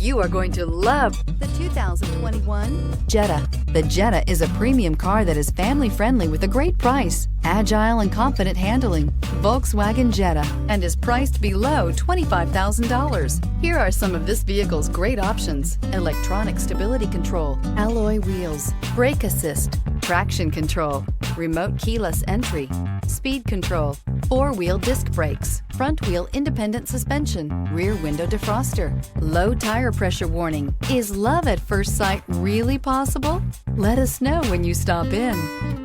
You are going to love the 2021 Jetta. The Jetta is a premium car that is family-friendly with a great price, agile and confident handling. Volkswagen Jetta, and is priced below $25,000. Here are some of this vehicle's great options: electronic stability control, alloy wheels, brake assist, traction control, remote keyless entry, speed control, four-wheel disc brakes, front-wheel independent suspension, rear window defroster, low tire pressure warning. Is love at first sight really possible? Let us know when you stop in.